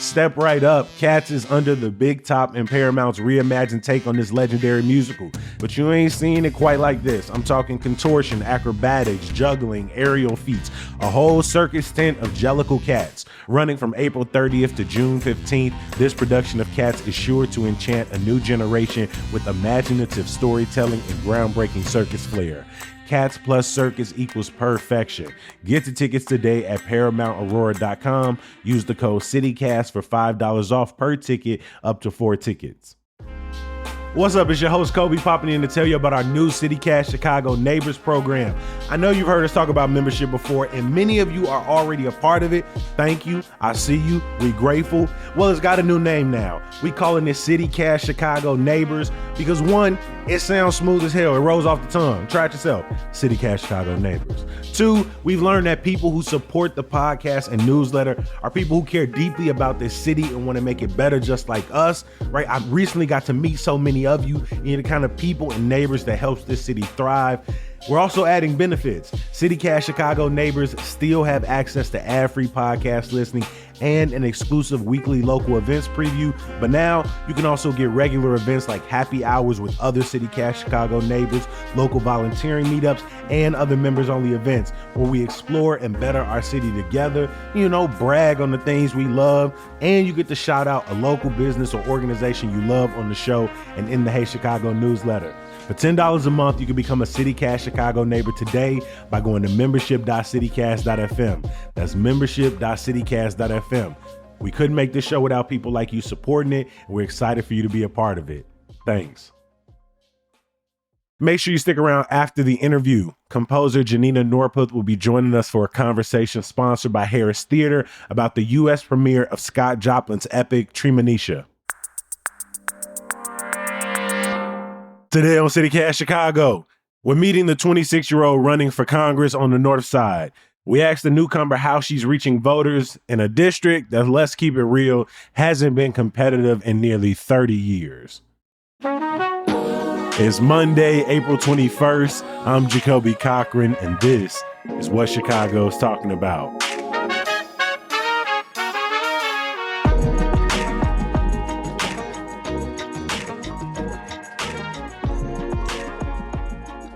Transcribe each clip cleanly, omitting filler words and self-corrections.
Step right up. Cats is under the big top and Paramount's reimagined take on this legendary musical. But you ain't seen it quite like this. I'm talking contortion, acrobatics, juggling, aerial feats, a whole circus tent of jellicle cats. Running from April 30th to June 15th, this production of Cats is sure to enchant a new generation with imaginative storytelling and groundbreaking circus flair. Cats plus circus equals perfection. Get the tickets today at ParamountAurora.com. Use the code CityCast for $5 off per ticket, up to 4 tickets. What's up? It's your host, Kobe, popping in to tell you about our new CityCast Chicago Neighbors program. I know you've heard us talk about membership before, and many of you are already a part of it. Thank you. I see you. We're grateful. Well, it's got a new name now. We calling it CityCast Chicago Neighbors because, one, it sounds smooth as hell. It rolls off the tongue. Try it yourself. CityCast Chicago Neighbors. 2, we've learned that people who support the podcast and newsletter are people who care deeply about this city and want to make it better just like us, right? I recently got to meet so many of you. You're the kind of people and neighbors that helps this city thrive. We're also adding benefits. CityCast Chicago Neighbors still have access to ad-free podcast listening and an exclusive weekly local events preview. But now you can also get regular events like happy hours with other CityCast Chicago neighbors, local volunteering meetups, and other members-only events where we explore and better our city together, brag on the things we love, and you get to shout out a local business or organization you love on the show and in the Hey Chicago newsletter. For $10 a month, you can become a CityCast Chicago neighbor today by going to membership.citycast.fm. That's membership.citycast.fm. We couldn't make this show without people like you supporting it, and we're excited for you to be a part of it. Thanks. Make sure you stick around after the interview. Composer Janina Norputh will be joining us for a conversation sponsored by Harris Theater about the U.S. premiere of Scott Joplin's epic Treemonisha. Today on CityCast Chicago, we're meeting the 26-year-old running for Congress on the North Side. We asked the newcomer how she's reaching voters in a district that, let's keep it real, hasn't been competitive in nearly 30 years. It's Monday, April 21st. I'm Jacoby Cochran, and this is what Chicago's talking about.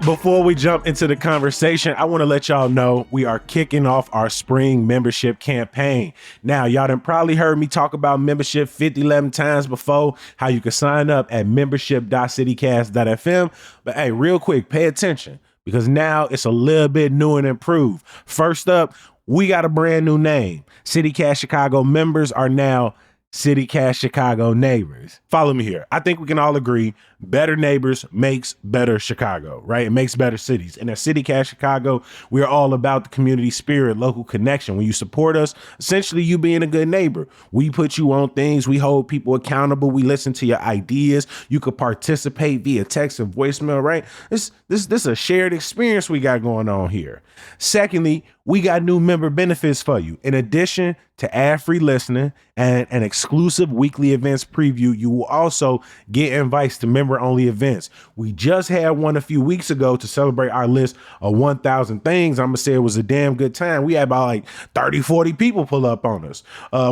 Before we jump into the conversation, I want to let y'all know we are kicking off our spring membership campaign. Now, y'all done probably heard me talk about membership 11 times before, how you can sign up at membership.citycast.fm. But hey, real quick, pay attention because now it's a little bit new and improved. First up, we got a brand new name. CityCast Chicago members are now CityCast Chicago Neighbors. Follow me here. I think we can all agree better neighbors makes better Chicago, right? It makes better cities. And at CityCast Chicago, we're all about the community spirit, local connection. When you support us, essentially you being a good neighbor. We put you on things. We hold people accountable. We listen to your ideas. You could participate via text and voicemail, right? This is a shared experience we got going on here. Secondly, we got new member benefits for you. In addition to ad-free listening and an exclusive weekly events preview, you will also get invites to member-only events. We just had one a few weeks ago to celebrate our list of 1,000 things. I'm going to say it was a damn good time. We had about 30, 40 people pull up on us.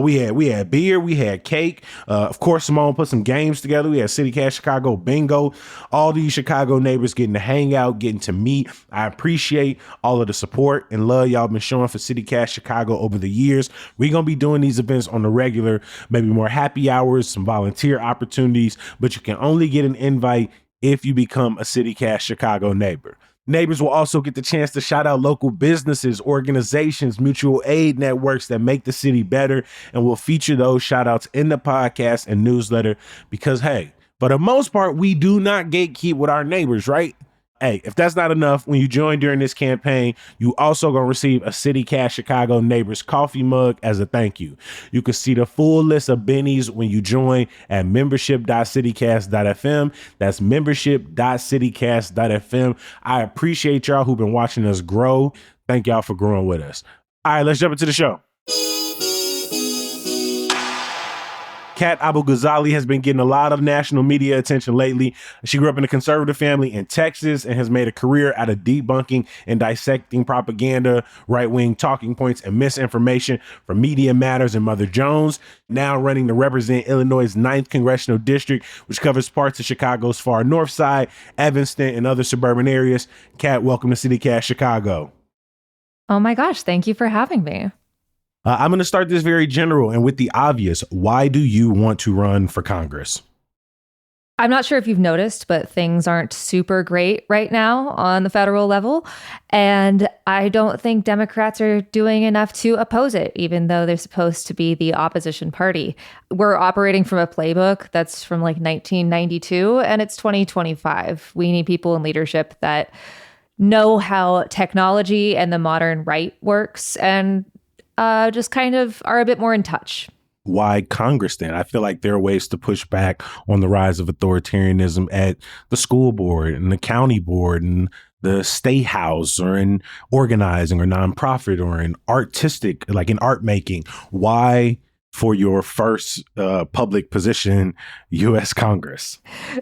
We had beer, we had cake. Of course, Simone put some games together. We had CityCast Chicago bingo. All these Chicago neighbors getting to hang out, getting to meet. I appreciate all of the support and love y'all been showing for CityCast Chicago over the years. We're going to be doing these events on the regular, maybe more happy hours, some volunteer opportunities, but you can only get an invite if you become a CityCast Chicago neighbor. Neighbors will also get the chance to shout out local businesses, organizations, mutual aid networks that make the city better, and we'll feature those shout outs in the podcast and newsletter because, hey, for the most part, we do not gatekeep with our neighbors, right? Hey, if that's not enough, when you join during this campaign, you also going to receive a CityCast Chicago Neighbors coffee mug as a thank you. You can see the full list of bennies when you join at membership.citycast.fm. That's membership.citycast.fm. I appreciate y'all who've been watching us grow. Thank y'all for growing with us. All right, let's jump into the show. Kat Abu Ghazali has been getting a lot of national media attention lately. She grew up in a conservative family in Texas and has made a career out of debunking and dissecting propaganda, right-wing talking points, and misinformation from Media Matters and Mother Jones. Now running to represent Illinois' 9th Congressional District, which covers parts of Chicago's far north side, Evanston, and other suburban areas. Kat, welcome to CityCast Chicago. Oh my gosh, thank you for having me. I'm going to start this very general and with the obvious. Why do you want to run for Congress? I'm not sure if you've noticed, but things aren't super great right now on the federal level. And I don't think Democrats are doing enough to oppose it, even though they're supposed to be the opposition party. We're operating from a playbook that's from like 1992, and it's 2025. We need people in leadership that know how technology and the modern right works and just kind of are a bit more in touch. Why Congress then? I feel like there are ways to push back on the rise of authoritarianism at the school board and the county board and the state house, or in organizing or nonprofit, or in artistic, like in art making. Why, for your first public position, U.S. Congress?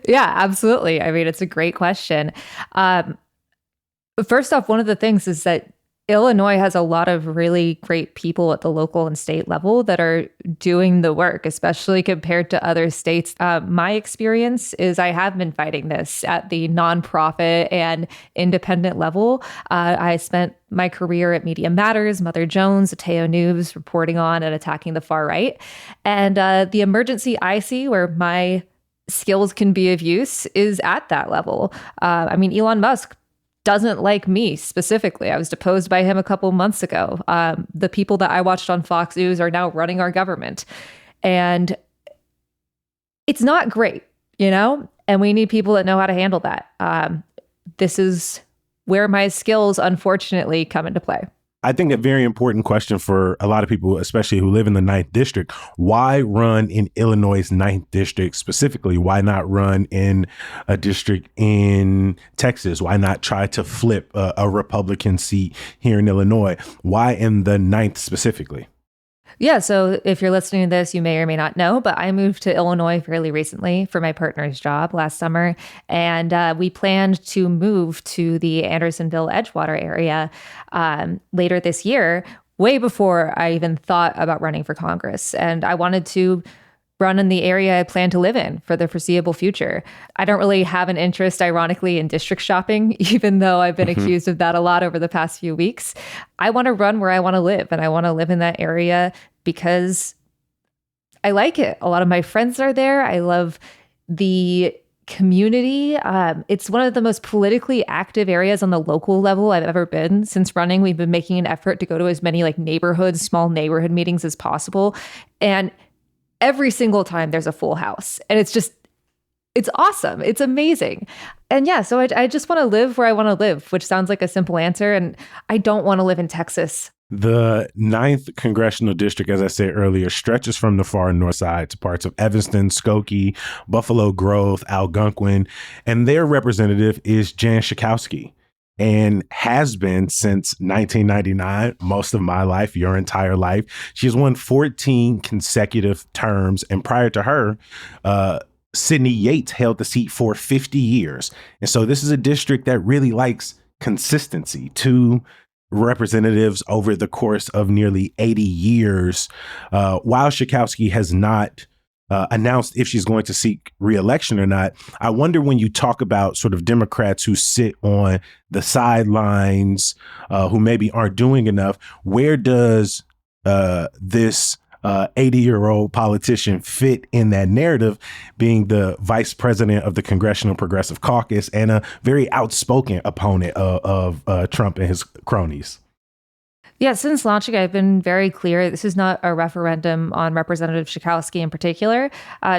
Yeah, absolutely. I mean, it's a great question. First off, one of the things is that Illinois has a lot of really great people at the local and state level that are doing the work, especially compared to other states. My experience is I have been fighting this at the nonprofit and independent level. I spent my career at Media Matters, Mother Jones, Ateo News, reporting on and attacking the far right. And the emergency I see where my skills can be of use is at that level. I mean, Elon Musk doesn't like me specifically. I was deposed by him a couple months ago. The people that I watched on Fox News are now running our government. And it's not great, you know? And we need people that know how to handle that. This is where my skills, unfortunately, come into play. I think a very important question for a lot of people, especially who live in the 9th district, why run in Illinois' 9th district specifically? Why not run in a district in Texas? Why not try to flip a Republican seat here in Illinois? Why in the 9th specifically? Yeah, so if you're listening to this, you may or may not know, but I moved to Illinois fairly recently for my partner's job last summer. And we planned to move to the Andersonville, Edgewater area later this year, way before I even thought about running for Congress. And I wanted to run in the area I plan to live in for the foreseeable future. I don't really have an interest, ironically, in district shopping, even though I've been accused of that a lot over the past few weeks. I want to run where I want to live, and I want to live in that area because I like it. A lot of my friends are there. I love the community. It's one of the most politically active areas on the local level I've ever been. Since running, we've been making an effort to go to as many like neighborhoods, small neighborhood meetings as possible. And every single time there's a full house, and it's awesome. It's amazing. And yeah, so I just want to live where I want to live, which sounds like a simple answer. And I don't want to live in Texas. The 9th Congressional District, as I said earlier, stretches from the far north side to parts of Evanston, Skokie, Buffalo Grove, Algonquin, and their representative is Jan Schakowsky, and has been since 1999, most of my life, your entire life. She's won 14 consecutive terms, and prior to her, Sidney Yates held the seat for 50 years. And so this is a district that really likes consistency. Two representatives over the course of nearly 80 years. While Schakowsky has not announced if she's going to seek re-election or not, I wonder, when you talk about sort of Democrats who sit on the sidelines, who maybe aren't doing enough, where does this 80-year-old politician fit in that narrative, being the vice president of the Congressional Progressive Caucus and a very outspoken opponent of Trump and his cronies? Yeah, since launching, I've been very clear. This is not a referendum on Representative Schakowsky in particular.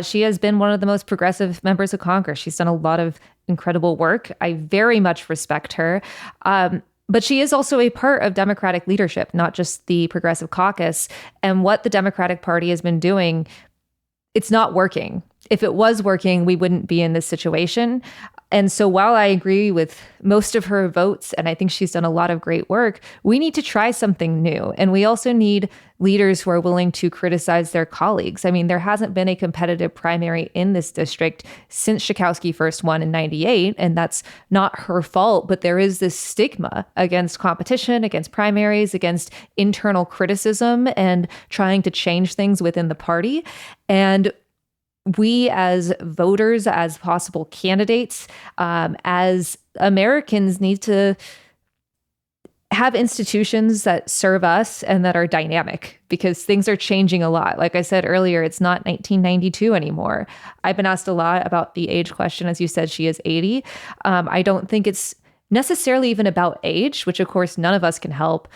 She has been one of the most progressive members of Congress. She's done a lot of incredible work. I very much respect her. But she is also a part of Democratic leadership, not just the Progressive Caucus. And what the Democratic Party has been doing, it's not working. If it was working, we wouldn't be in this situation. And so while I agree with most of her votes, and I think she's done a lot of great work, we need to try something new. And we also need leaders who are willing to criticize their colleagues. I mean, there hasn't been a competitive primary in this district since Schakowsky first won in 98, and that's not her fault, but there is this stigma against competition, against primaries, against internal criticism and trying to change things within the party. And we as voters, as possible candidates, as Americans need to have institutions that serve us and that are dynamic because things are changing a lot. Like I said earlier, it's not 1992 anymore. I've been asked a lot about the age question. As you said, she is 80. I don't think it's necessarily even about age, which of course none of us can help,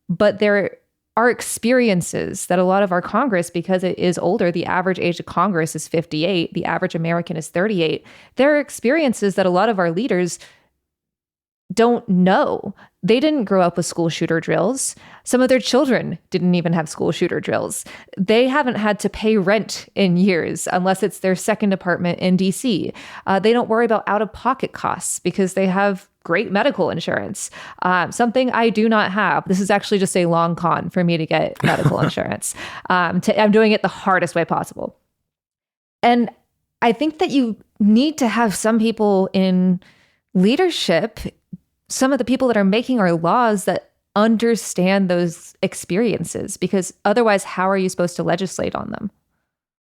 but there are experiences that a lot of our Congress, because it is older, the average age of Congress is 58, the average American is 38. There are experiences that a lot of our leaders don't know. They didn't grow up with school shooter drills. Some of their children didn't even have school shooter drills. They haven't had to pay rent in years unless it's their second apartment in DC. They don't worry about out-of-pocket costs because they have great medical insurance. Something I do not have. This is actually just a long con for me to get medical insurance. I'm doing it the hardest way possible. And I think that you need to have some people in leadership, some of the people that are making our laws, that understand those experiences, because otherwise, how are you supposed to legislate on them?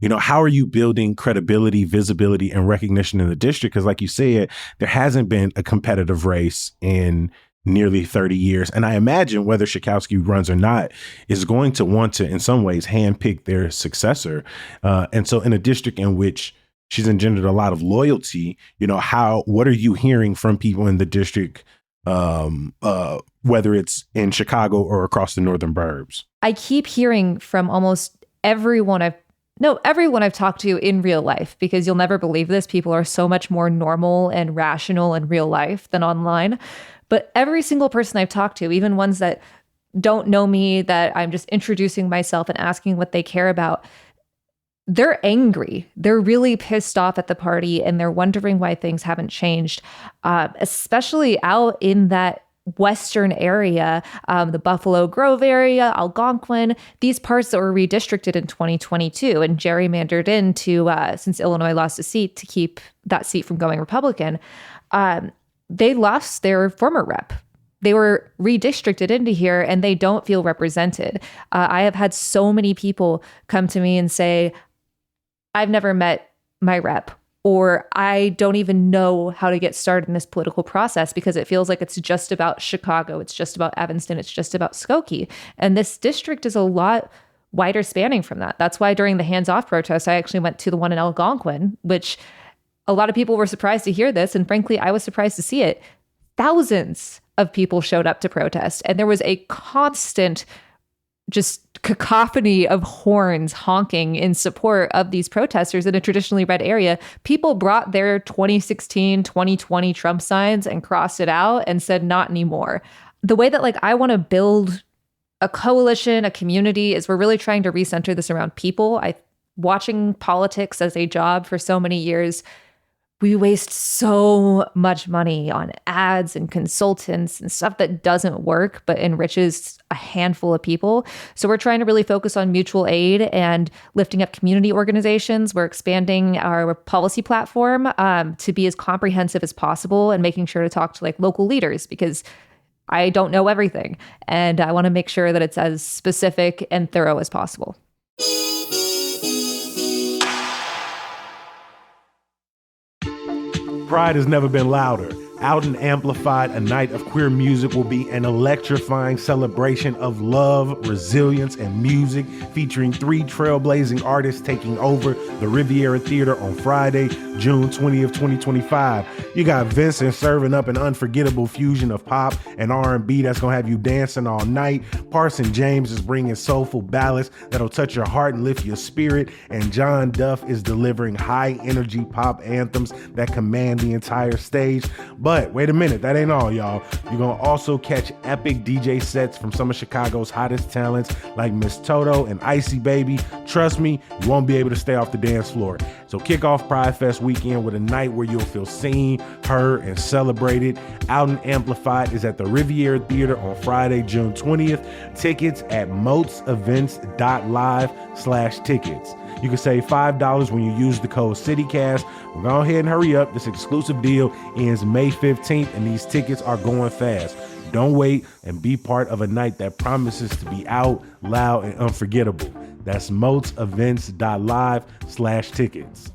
You know, how are you building credibility, visibility, and recognition in the district? Because like you said, there hasn't been a competitive race in nearly 30 years. And I imagine whether Schakowsky runs or not is going to want to, in some ways, handpick their successor. And so in a district in which she's engendered a lot of loyalty, you know, what are you hearing from people in the district, whether it's in Chicago or across the northern burbs? I keep hearing from almost everyone I've talked to in real life, because you'll never believe this. People are so much more normal and rational in real life than online. But every single person I've talked to, even ones that don't know me, that I'm just introducing myself and asking what they care about, they're angry. They're really pissed off at the party, and they're wondering why things haven't changed, especially out in that western area, the Buffalo Grove area, Algonquin, these parts that were redistricted in 2022 and gerrymandered into, since Illinois lost a seat, to keep that seat from going Republican, they lost their former rep. They were redistricted into here and they don't feel represented. I have had so many people come to me and say, I've never met my rep, or I don't even know how to get started in this political process because it feels like it's just about Chicago. It's just about Evanston. It's just about Skokie. And this district is a lot wider spanning from that. That's why during the hands-off protests, I actually went to the one in Algonquin, which a lot of people were surprised to hear this. And frankly, I was surprised to see it. Thousands of people showed up to protest. And there was a constant just cacophony of horns honking in support of these protesters in a traditionally red area. People brought their 2016, 2020 Trump signs and crossed it out and said, not anymore. The way that I want to build a coalition, a community, is we're really trying to recenter this around people. Watching politics as a job for so many years, we waste so much money on ads and consultants and stuff that doesn't work but enriches a handful of people. So we're trying to really focus on mutual aid and lifting up community organizations. We're expanding our policy platform to be as comprehensive as possible and making sure to talk to local leaders, because I don't know everything. And I want to make sure that it's as specific and thorough as possible. Pride has never been louder. Out and Amplified, a night of queer music, will be an electrifying celebration of love, resilience, and music, featuring 3 trailblazing artists taking over the Riviera Theater on Friday, June 20th, 2025. You got Vincent serving up an unforgettable fusion of pop and R&B that's gonna have you dancing all night. Parson James is bringing soulful ballads that'll touch your heart and lift your spirit. And John Duff is delivering high-energy pop anthems that command the entire stage. But wait a minute, that ain't all, y'all. You're going to also catch epic DJ sets from some of Chicago's hottest talents like Miss Toto and Icy Baby. Trust me, you won't be able to stay off the dance floor. So kick off Pride Fest weekend with a night where you'll feel seen, heard, and celebrated. Out and Amplified is at the Riviera Theater on Friday, June 20th. Tickets at moatsevents.live/tickets. You can save $5 when you use the code CityCast. Well, go ahead and hurry up. This exclusive deal ends May 15th, and these tickets are going fast. Don't wait and be part of a night that promises to be out, loud, and unforgettable. That's moatsevents.live/tickets.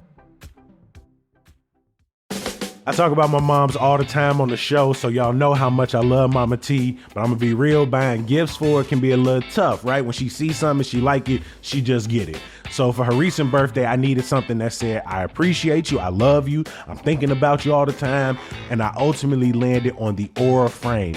I talk about my moms all the time on the show, so y'all know how much I love Mama T, but I'm gonna be real, buying gifts for her can be a little tough, right? When she sees something, she like it, she just get it. So for her recent birthday, I needed something that said, I appreciate you, I love you, I'm thinking about you all the time, and I ultimately landed on the Aura frame.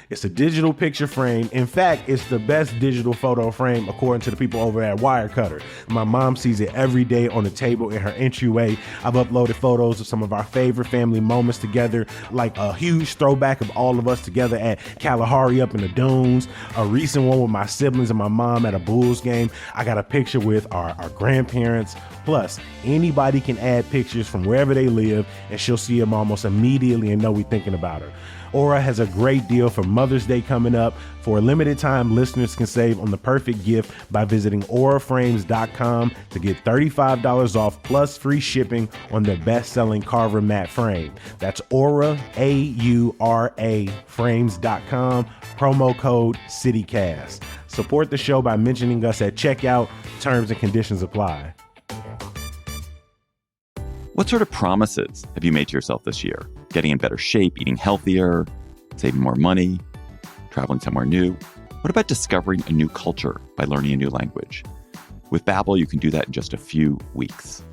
It's a digital picture frame. In fact, it's the best digital photo frame according to the people over at Wirecutter. My mom sees it every day on the table in her entryway. I've uploaded photos of some of our favorite family moments together, like a huge throwback of all of us together at Kalahari up in the dunes, a recent one with my siblings and my mom at a Bulls game. I got a picture with our grandparents. Plus, anybody can add pictures from wherever they live, and she'll see them almost immediately and know we're thinking about her. Aura has a great deal for Mother's Day coming up. For a limited time, listeners can save on the perfect gift by visiting auraframes.com to get $35 off plus free shipping on their best-selling Carver matte frame. That's Aura, A-U-R-A, frames.com, promo code CityCast. Support the show by mentioning us at checkout. Terms and conditions apply. What sort of promises have you made to yourself this year? Getting in better shape, eating healthier, saving more money, traveling somewhere new? What about discovering a new culture by learning a new language? With Babbel, you can do that in just a few weeks.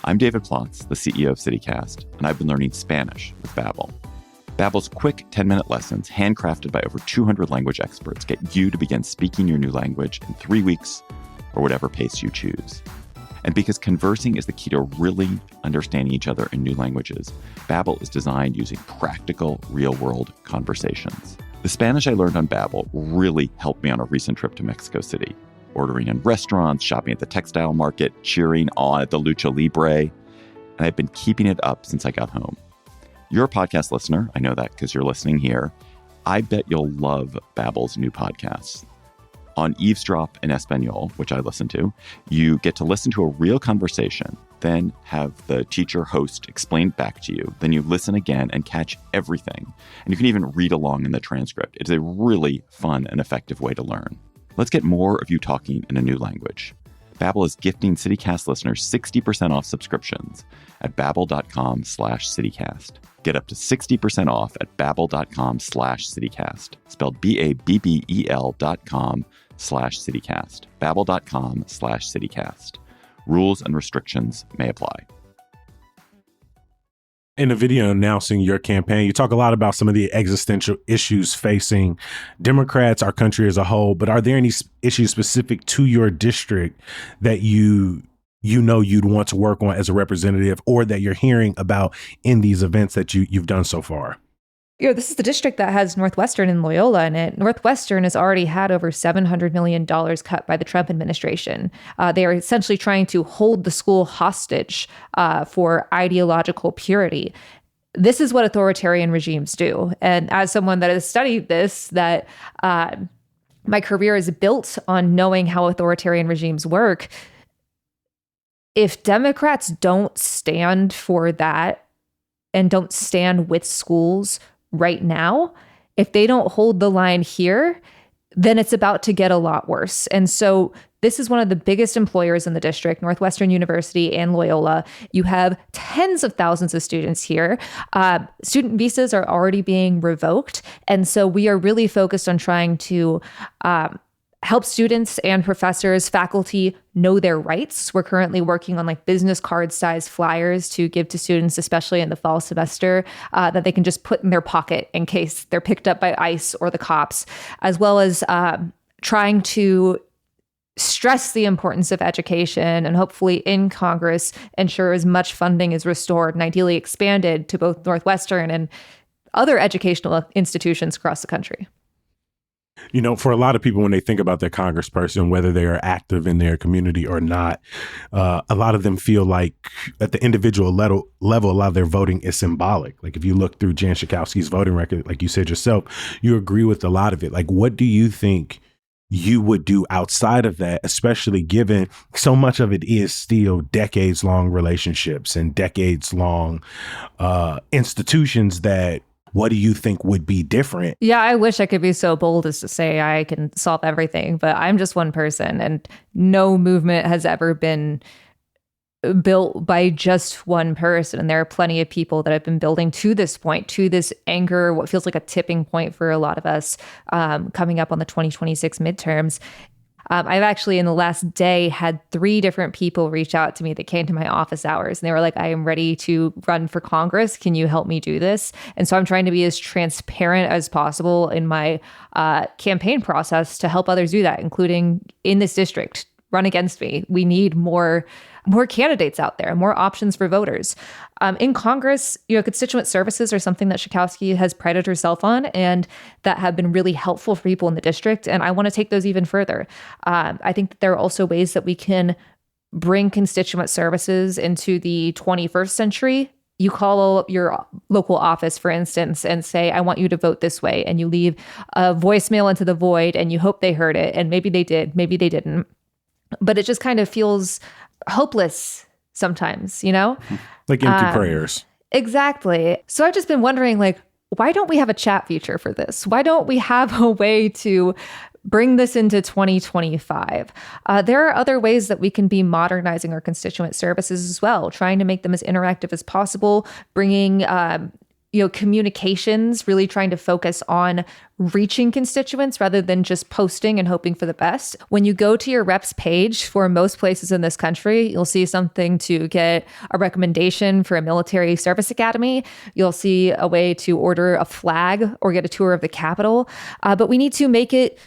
I'm David Plotz, the CEO of CityCast, and I've been learning Spanish with Babbel. Babbel's quick 10-minute lessons, handcrafted by over 200 language experts, get you to begin speaking your new language in 3 weeks or whatever pace you choose. And because conversing is the key to really understanding each other in new languages, Babbel is designed using practical, real-world conversations. The Spanish I learned on Babbel really helped me on a recent trip to Mexico City, ordering in restaurants, shopping at the textile market, cheering on at the Lucha Libre, and I've been keeping it up since I got home. You're a podcast listener. I know that because you're listening here. I bet you'll love Babbel's new podcasts. On Eavesdrop in Espanol, which I listen to, you get to listen to a real conversation, then have the teacher host explain back to you. Then you listen again and catch everything. And you can even read along in the transcript. It's a really fun and effective way to learn. Let's get more of you talking in a new language. Babbel is gifting CityCast listeners 60% off subscriptions at babbel.com/CityCast. Get up to 60% off at babbel.com/CityCast. Spelled BABBEL.com/CityCast. Babbel.com/CityCast. Rules and restrictions may apply. In the video announcing your campaign, you talk a lot about some of the existential issues facing Democrats, our country as a whole, but are there any issues specific to your district that you know you'd want to work on as a representative, or that you're hearing about in these events that you've done so far? This is the district that has Northwestern and Loyola in it. Northwestern has already had over $700 million cut by the Trump administration. They are essentially trying to hold the school hostage for ideological purity. This is what authoritarian regimes do. And as someone that has studied this, that my career is built on knowing how authoritarian regimes work. If Democrats don't stand for that and don't stand with schools right now, if they don't hold the line here, then it's about to get a lot worse. And so this is one of the biggest employers in the district, Northwestern University and Loyola. You have tens of thousands of students here. Student visas are already being revoked. And so we are really focused on trying to help students and professors, faculty know their rights. We're currently working on business card size flyers to give to students, especially in the fall semester, that they can just put in their pocket in case they're picked up by ICE or the cops, as well as trying to stress the importance of education and hopefully in Congress ensure as much funding is restored and ideally expanded to both Northwestern and other educational institutions across the country. For a lot of people, when they think about their congressperson, whether they are active in their community or not, a lot of them feel like at the individual level, a lot of their voting is symbolic. Like if you look through Jan Schakowsky's voting record, like you said yourself, you agree with a lot of it. Like, what do you think you would do outside of that, especially given so much of it is still decades long relationships and decades long institutions that what do you think would be different? Yeah, I wish I could be so bold as to say I can solve everything, but I'm just one person and no movement has ever been built by just one person. And there are plenty of people that have been building to this point, to this anger, what feels like a tipping point for a lot of us coming up on the 2026 midterms. I've actually, in the last day, had 3 different people reach out to me that came to my office hours. And they were like, I am ready to run for Congress. Can you help me do this? And so I'm trying to be as transparent as possible in my campaign process to help others do that, including in this district. Run against me. We need more candidates out there, more options for voters. In Congress, constituent services are something that Schakowsky has prided herself on and that have been really helpful for people in the district. And I want to take those even further. I think that there are also ways that we can bring constituent services into the 21st century. You call your local office, for instance, and say, I want you to vote this way. And you leave a voicemail into the void and you hope they heard it. And maybe they did, maybe they didn't. But it just kind of feels hopeless sometimes, Like empty prayers. Exactly. So I've just been wondering, why don't we have a chat feature for this? Why don't we have a way to bring this into 2025? There are other ways that we can be modernizing our constituent services as well, trying to make them as interactive as possible, bringing communications, really trying to focus on reaching constituents rather than just posting and hoping for the best. When you go to your rep's page for most places in this country, you'll see something to get a recommendation for a military service academy. You'll see a way to order a flag or get a tour of the Capitol. But we need to make it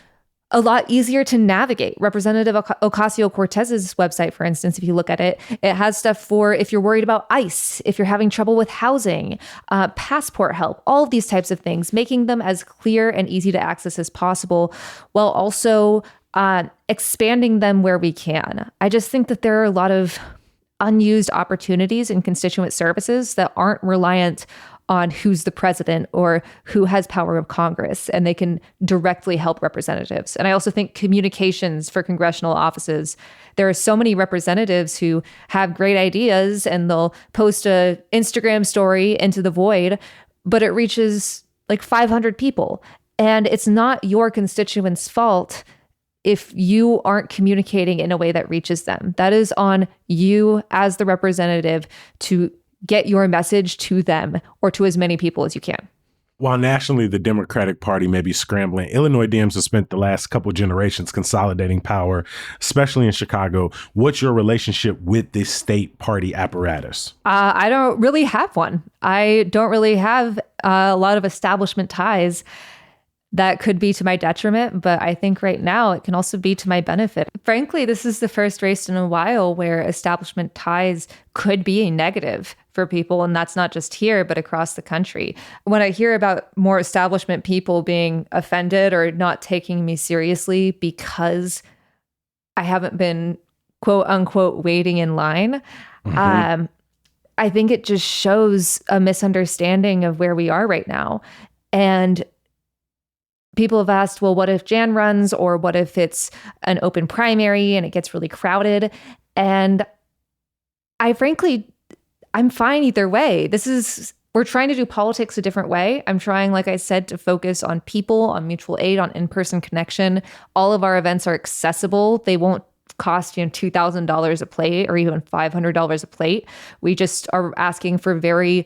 a lot easier to navigate. Representative Ocasio-Cortez's website, for instance, if you look at it, it has stuff for if you're worried about ICE, if you're having trouble with housing, passport help, all of these types of things, making them as clear and easy to access as possible, while also expanding them where we can. I just think that there are a lot of unused opportunities in constituent services that aren't reliant on who's the president or who has power of Congress, and they can directly help representatives. And I also think communications for congressional offices, there are so many representatives who have great ideas and they'll post a Instagram story into the void, but it reaches like 500 people. And it's not your constituents' fault if you aren't communicating in a way that reaches them. That is on you as the representative to get your message to them or to as many people as you can. While nationally, the Democratic Party may be scrambling, Illinois Dems have spent the last couple of generations consolidating power, especially in Chicago. What's your relationship with this state party apparatus? I don't really have one. I don't really have a lot of establishment ties. That could be to my detriment, but I think right now it can also be to my benefit. Frankly, this is the first race in a while where establishment ties could be a negative for people, and that's not just here, but across the country. When I hear about more establishment people being offended or not taking me seriously because I haven't been, quote unquote, waiting in line, I think it just shows a misunderstanding of where we are right now. And people have asked, well, what if Jan runs, or what if it's an open primary and it gets really crowded? And I'm fine either way. We're trying to do politics a different way. I'm trying, like I said, to focus on people, on mutual aid, on in-person connection. All of our events are accessible. They won't cost $2,000 a plate or even $500 a plate. We just are asking for very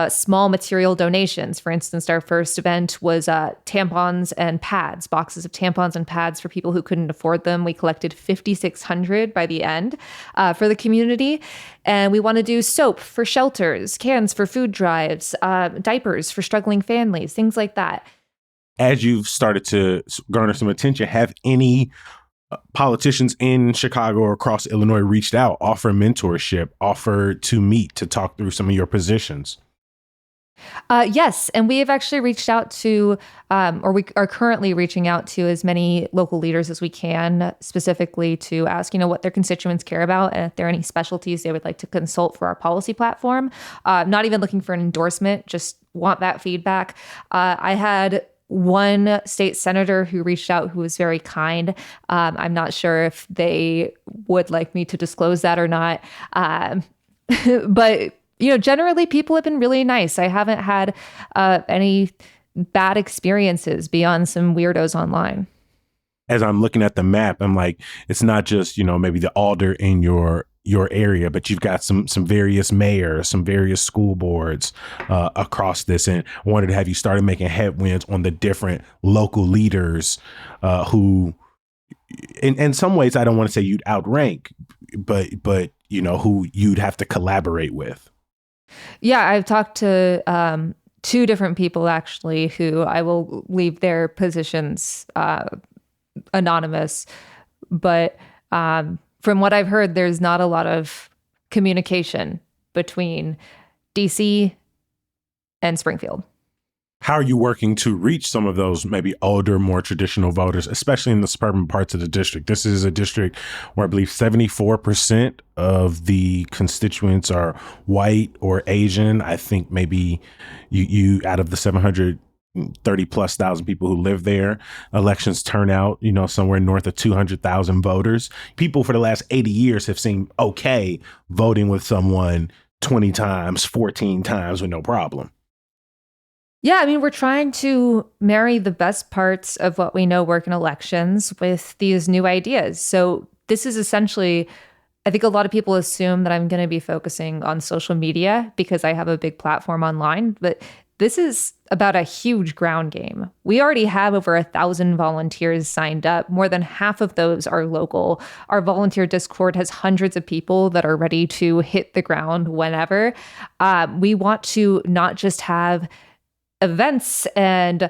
small material donations. For instance, our first event was tampons and pads, boxes of tampons and pads for people who couldn't afford them. We collected 5,600 by the end for the community. And we want to do soap for shelters, cans for food drives, diapers for struggling families, things like that. As you've started to garner some attention, have any politicians in Chicago or across Illinois reached out, offer mentorship, offer to meet, to talk through some of your positions? Yes, and we have actually reached out to, or we are currently reaching out to as many local leaders as we can, specifically to ask, what their constituents care about and if there are any specialties they would like to consult for our policy platform. Not even looking for an endorsement, just want that feedback. I had one state senator who reached out who was very kind. I'm not sure if they would like me to disclose that or not. But generally people have been really nice. I haven't had any bad experiences beyond some weirdos online. As I'm looking at the map, I'm like, it's not just, maybe the alder in your area, but you've got some various mayors, some various school boards across this. And I wanted to have you started making headwinds on the different local leaders who, in some ways, I don't want to say you'd outrank, but who you'd have to collaborate with. Yeah, I've talked to two different people actually who I will leave their positions anonymous. But from what I've heard, there's not a lot of communication between DC and Springfield. How are you working to reach some of those maybe older, more traditional voters, especially in the suburban parts of the district? This is a district where I believe 74% of the constituents are white or Asian. I think maybe you out of the 730 plus thousand people who live there, elections turn out, somewhere north of 200,000 voters. People for the last 80 years have seemed okay voting with someone 20 times, 14 times with no problem. Yeah, I mean, we're trying to marry the best parts of what we know work in elections with these new ideas. So this is essentially, I think a lot of people assume that I'm going to be focusing on social media because I have a big platform online, but this is about a huge ground game. We already have over 1,000 volunteers signed up. More than half of those are local. Our volunteer Discord has hundreds of people that are ready to hit the ground whenever. We want to not just have events and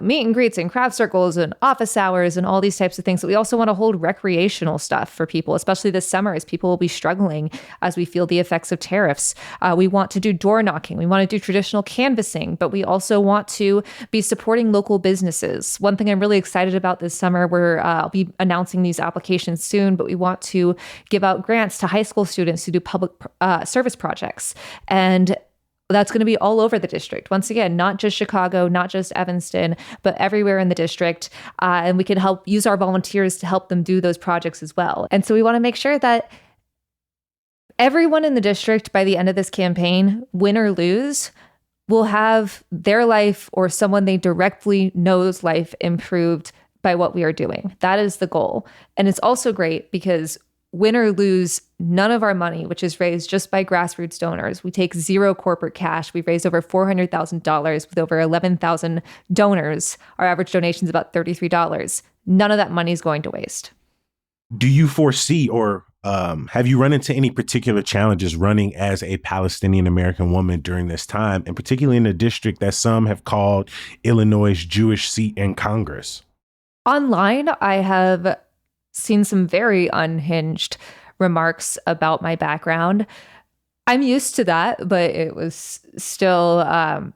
meet and greets and craft circles and office hours and all these types of things. But we also want to hold recreational stuff for people, especially this summer as people will be struggling as we feel the effects of tariffs. We want to do door knocking. We want to do traditional canvassing, but we also want to be supporting local businesses. One thing I'm really excited about this summer, I'll be announcing these applications soon, but we want to give out grants to high school students who do public service projects. And that's going to be all over the district. Once again, not just Chicago, not just Evanston, but everywhere in the district. And we can help use our volunteers to help them do those projects as well. And so we want to make sure that everyone in the district by the end of this campaign, win or lose, will have their life or someone they directly know's life improved by what we are doing. That is the goal. And it's also great because win or lose, none of our money, which is raised just by grassroots donors. We take zero corporate cash. We've raised over $400,000 with over 11,000 donors. Our average donation is about $33. None of that money is going to waste. Do you foresee or have you run into any particular challenges running as a Palestinian American woman during this time, and particularly in a district that some have called Illinois' Jewish seat in Congress? Online, I have seen some very unhinged remarks about my background. I'm used to that, but it was still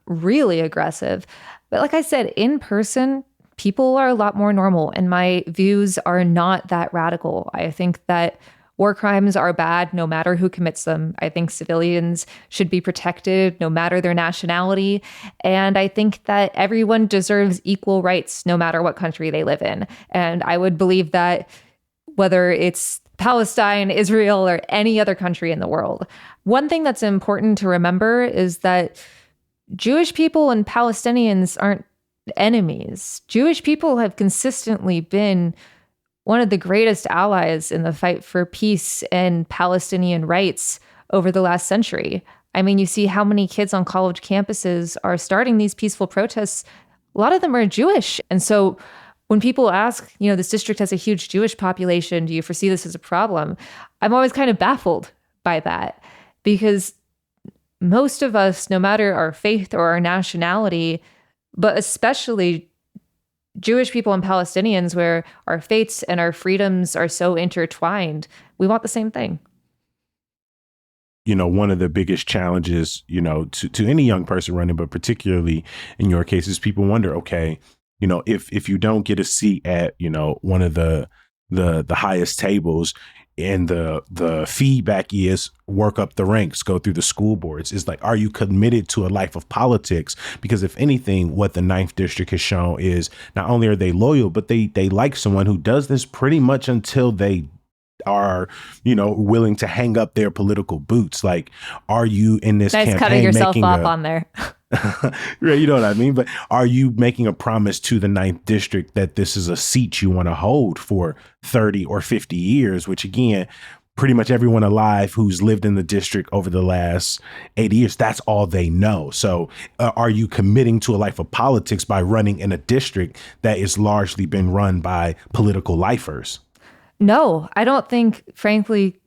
really aggressive. But like I said, in person, people are a lot more normal, and my views are not that radical. I think that war crimes are bad no matter who commits them. I think civilians should be protected no matter their nationality. And I think that everyone deserves equal rights no matter what country they live in. And I would believe that whether it's Palestine, Israel, or any other country in the world. One thing that's important to remember is that Jewish people and Palestinians aren't enemies. Jewish people have consistently been one of the greatest allies in the fight for peace and Palestinian rights over the last century. I mean, you see how many kids on college campuses are starting these peaceful protests. A lot of them are Jewish. And so when people ask, this district has a huge Jewish population, do you foresee this as a problem? I'm always kind of baffled by that because most of us, no matter our faith or our nationality, but especially Jewish people and Palestinians, where our faiths and our freedoms are so intertwined, we want the same thing. one of the biggest challenges, to any young person running, but particularly in your case, is people wonder, okay, if you don't get a seat at, one of the highest tables, and the feedback is work up the ranks, go through the school boards. It's like, are you committed to a life of politics? Because if anything, what the Ninth District has shown is not only are they loyal, but they like someone who does this pretty much until they are, willing to hang up their political boots. Like, are you in this nice campaign cutting yourself making off on there? Right, you know what I mean? But are you making a promise to the Ninth District that this is a seat you want to hold for 30 or 50 years, which again, pretty much everyone alive who's lived in the district over the last 80 years, that's all they know. So are you committing to a life of politics by running in a district that is largely been run by political lifers? No, I don't think, frankly,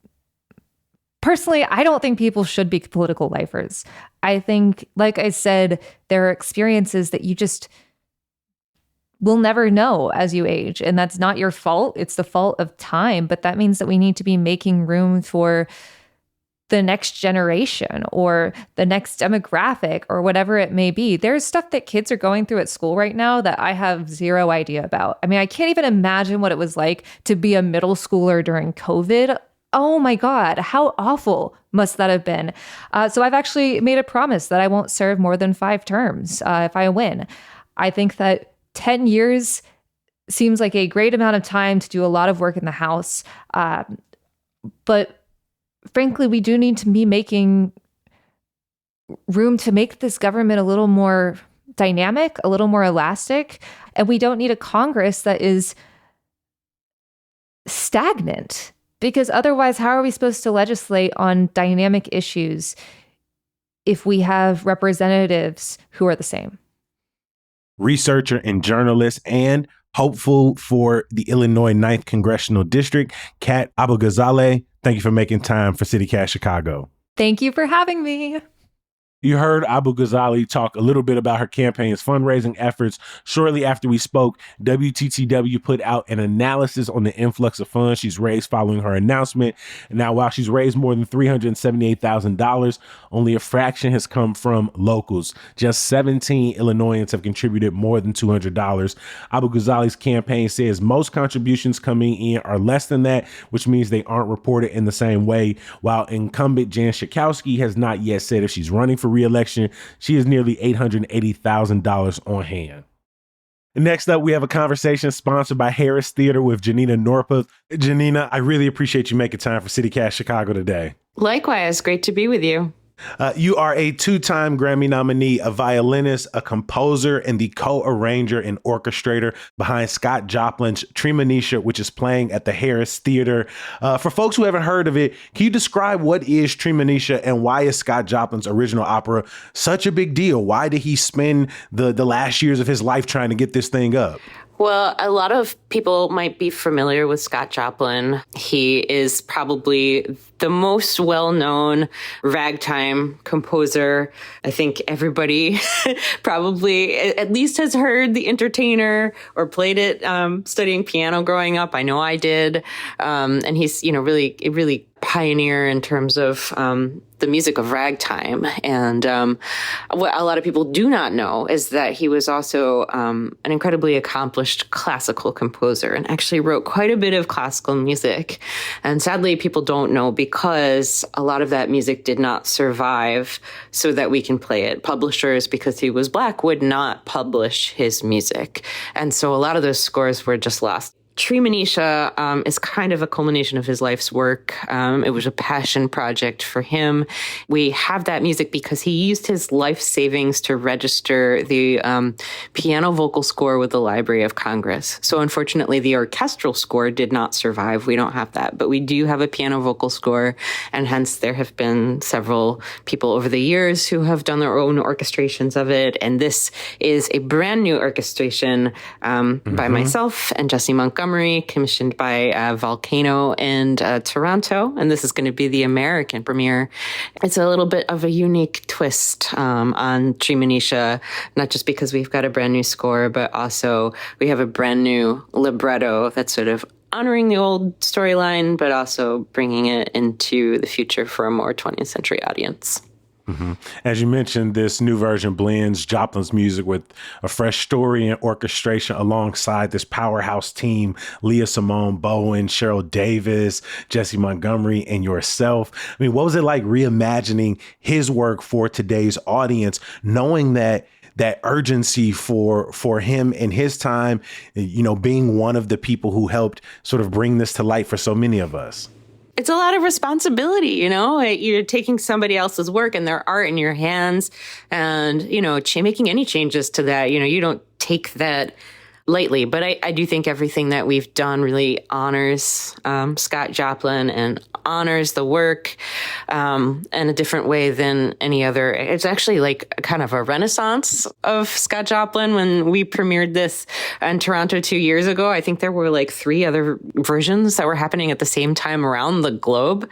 personally, I don't think people should be political lifers. I think, like I said, there are experiences that you just will never know as you age. And that's not your fault. It's the fault of time. But that means that we need to be making room for the next generation or the next demographic or whatever it may be. There's stuff that kids are going through at school right now that I have zero idea about. I mean, I can't even imagine what it was like to be a middle schooler during COVID. Oh my God, how awful must that have been? So I've actually made a promise that I won't serve more than 5 terms if I win. I think that 10 years seems like a great amount of time to do a lot of work in the House. But frankly, we do need to be making room to make this government a little more dynamic, a little more elastic. And we don't need a Congress that is stagnant. Because otherwise, how are we supposed to legislate on dynamic issues if we have representatives who are the same? Researcher and journalist and hopeful for the Illinois 9th Congressional District, Kat Abu-Ghazaleh, thank you for making time for CityCast Chicago. Thank you for having me. You heard Abu-Ghazaleh talk a little bit about her campaign's fundraising efforts. Shortly after we spoke, WTTW put out an analysis on the influx of funds she's raised following her announcement. And now, while she's raised more than $378,000, only a fraction has come from locals. Just 17 Illinoisans have contributed more than $200. Abu-Ghazaleh's campaign says most contributions coming in are less than that, which means they aren't reported in the same way. While incumbent Jan Schakowsky has not yet said if she's running for re-election, she has nearly $880,000 on hand. Next up, we have a conversation sponsored by Harris Theater with Janina Norpeth. Janina, I really appreciate you making time for CityCast Chicago today. Likewise, great to be with you. You are a 2-time Grammy nominee, a violinist, a composer, and the co-arranger and orchestrator behind Scott Joplin's Treemonisha, which is playing at the Harris Theater. For folks who haven't heard of it, can you describe what is Treemonisha and why is Scott Joplin's original opera such a big deal? Why did he spend the last years of his life trying to get this thing up? Well, a lot of people might be familiar with Scott Joplin. He is probably the most well-known ragtime composer. I think everybody probably at least has heard The Entertainer or played it studying piano growing up. I know I did. And he's, really pioneer in terms of the music of ragtime. And what a lot of people do not know is that he was also an incredibly accomplished classical composer and actually wrote quite a bit of classical music. And sadly, people don't know because a lot of that music did not survive so that we can play it. Publishers, because he was Black, would not publish his music. And so a lot of those scores were just lost. Treemonisha is kind of a culmination of his life's work. It was a passion project for him. We have that music because he used his life savings to register the piano vocal score with the Library of Congress. So unfortunately, the orchestral score did not survive. We don't have that, but we do have a piano vocal score, and hence there have been several people over the years who have done their own orchestrations of it. And this is a brand new orchestration by myself and Jesse Montgomery, commissioned by Volcano in Toronto, and this is going to be the American premiere. It's a little bit of a unique twist on Treemonisha, not just because we've got a brand new score, but also we have a brand new libretto that's sort of honoring the old storyline, but also bringing it into the future for a more 20th century audience. Mm-hmm. As you mentioned, this new version blends Joplin's music with a fresh story and orchestration alongside this powerhouse team, Leah Simone Bowen, Cheryl Davis, Jesse Montgomery, and yourself. I mean, what was it like reimagining his work for today's audience, knowing that urgency for him in his time, you know, being one of the people who helped sort of bring this to light for so many of us? It's a lot of responsibility, you know, you're taking somebody else's work and their art in your hands and, you know, making any changes to that, you know, you don't take that lightly. But I do think everything that we've done really honors Scott Joplin and honors the work in a different way than any other. It's actually like kind of a renaissance of Scott Joplin. When we premiered this in Toronto 2 years ago, I think there were like 3 other versions that were happening at the same time around the globe,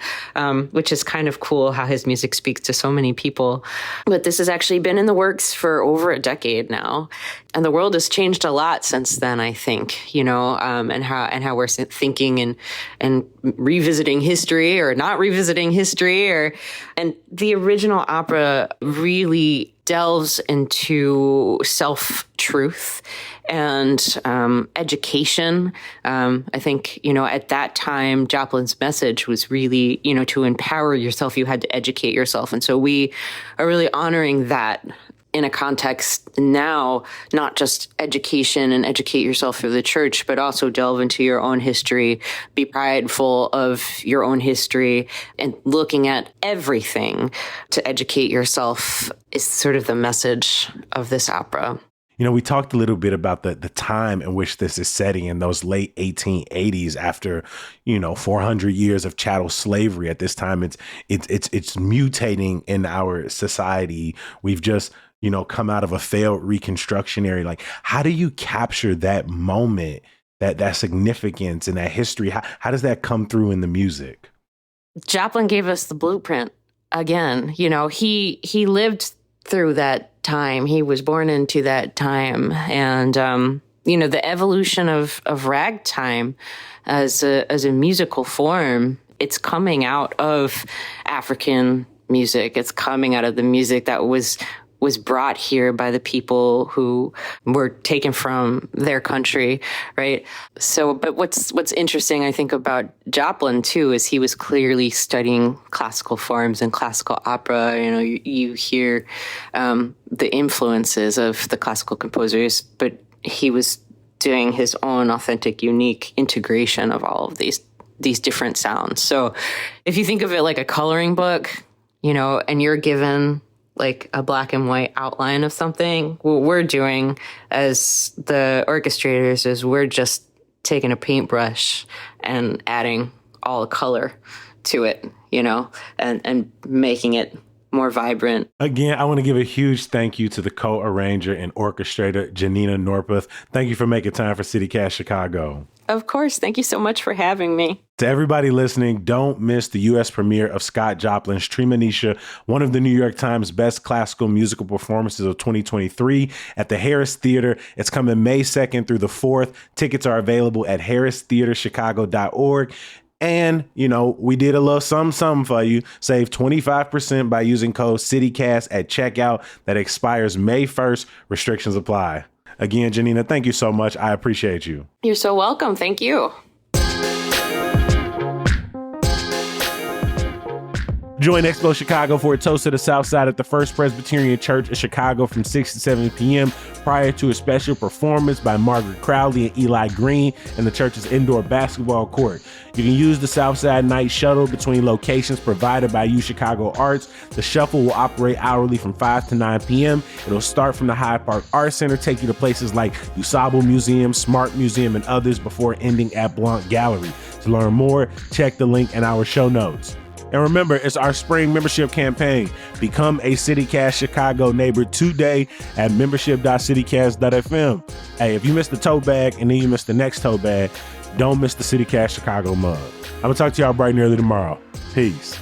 which is kind of cool how his music speaks to so many people. But this has actually been in the works for over a decade now. And the world has changed a lot since then, I think, you know, and how we're thinking and revisiting history or not revisiting history. And the original opera really delves into self-truth and education. I think, you know, at that time, Joplin's message was really, you know, to empower yourself, you had to educate yourself. And so we are really honoring that in a context now, not just education and educate yourself through the church, but also delve into your own history, be prideful of your own history, and looking at everything to educate yourself is sort of the message of this opera. You know, we talked a little bit about the time in which this is setting in those late 1880s after, you know, 400 years of chattel slavery. At this time, it's mutating in our society. We've just, you know, come out of a failed Reconstruction era. Like, how do you capture that moment, that significance and that history? How does that come through in the music? Joplin gave us the blueprint again. You know, he lived through that time. He was born into that time. And, you know, the evolution of ragtime as a musical form, it's coming out of African music. It's coming out of the music that was brought here by the people who were taken from their country, right? So, but what's interesting, I think, about Joplin too, is he was clearly studying classical forms and classical opera. You know, you hear the influences of the classical composers, but he was doing his own authentic, unique integration of all of these different sounds. So, if you think of it like a coloring book, you know, and you're given like a black and white outline of something, what we're doing as the orchestrators is we're just taking a paintbrush and adding all the color to it, you know, and making it more vibrant. Again, I want to give a huge thank you to the co-arranger and orchestrator, Janina Norpeth. Thank you for making time for CityCast Chicago. Of course. Thank you so much for having me. To everybody listening, don't miss the U.S. premiere of Scott Joplin's Treemonisha, one of the New York Times best classical musical performances of 2023 at the Harris Theater. It's coming May 2nd through the 4th. Tickets are available at harristheaterchicago.org. And, you know, we did a little something for you. Save 25% by using code CityCast at checkout. That expires May 1st. Restrictions apply. Again, Janina, thank you so much. I appreciate you. You're so welcome. Thank you. Join Expo Chicago for a toast to the South Side at the First Presbyterian Church of Chicago from 6 to 7 p.m. prior to a special performance by Margaret Crowley and Eli Green in the church's indoor basketball court. You can use the South Side Night Shuttle between locations provided by U Chicago Arts. The shuffle will operate hourly from 5 to 9 p.m. It'll start from the Hyde Park Arts Center, take you to places like USABO Museum, Smart Museum, and others before ending at Blount Gallery. To learn more, check the link in our show notes. And remember, it's our spring membership campaign. Become a CityCast Chicago neighbor today at membership.citycast.fm. Hey, if you missed the tote bag and then you missed the next tote bag, don't miss the CityCast Chicago mug. I'm going to talk to y'all bright and early tomorrow. Peace.